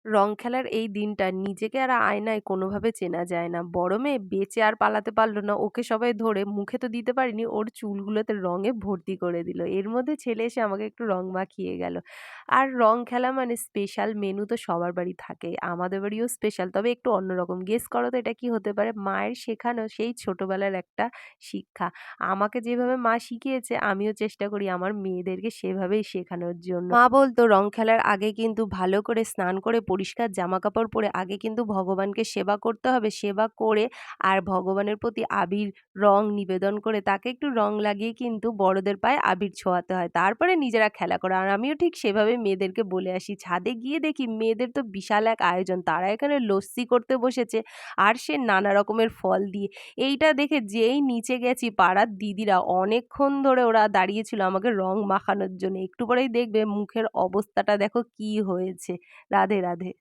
রং খেলার এই দিনটা নিজেকে আর আয়নায় কোনোভাবে চেনা যায় না। বড় মেয়ে বেঁচে আর পালাতে পারল না। ওকে সবাই ধরে মুখে তো দিতে পারিনি, ওর চুলগুলোতে রঙে ভর্তি করে দিল। এর মধ্যে ছেলে এসে আমাকে একটু রং মাখিয়ে গেল। আর রং খেলা মানে স্পেশাল মেনু তো সবার বাড়ি থাকেই। আমাদের বাড়িও স্পেশাল, তবে একটু অন্যরকম। গেস করো তো এটা কি হতে পারে? মায়ের শেখানো সেই ছোটবেলার একটা শিক্ষা। আমাকে যেভাবে মা শিখিয়েছে আমিও চেষ্টা করি আমার মেয়েদেরকে সেভাবেই শেখানোর জন্য। মা বলতো রং খেলার আগে কিন্তু ভালো করে স্নান করে পরিষ্কার জামাকাপড় পরে আগে কিন্তু ভগবানকে সেবা করতে হবে। সেবা করে আর ভগবানের প্রতি আবির রং নিবেদন করে তাকে একটু রং লাগিয়ে কিন্তু বড়দের পায়ে আবির ছোঁয়াতে হয়। তারপরে নিজেরা খেলা করো। আর আমিও ঠিক সেভাবে মেয়েদেরকে বলে আসি। ছাদে গিয়ে দেখি মেয়েদের তো বিশাল এক আয়োজন। তারা এখানে লস্যি করতে বসেছে আর সে নানা রকমের ফল দিয়ে। এইটা দেখে যেই নিচে গেছি পাড়ার দিদিরা অনেকক্ষণ ধরে ওরা দাঁড়িয়েছিল আমাকে রং মাখানোর জন্য। একটু পরেই দেখবে মুখের অবস্থাটা দেখো কি হয়েছে। রাধে রাধে।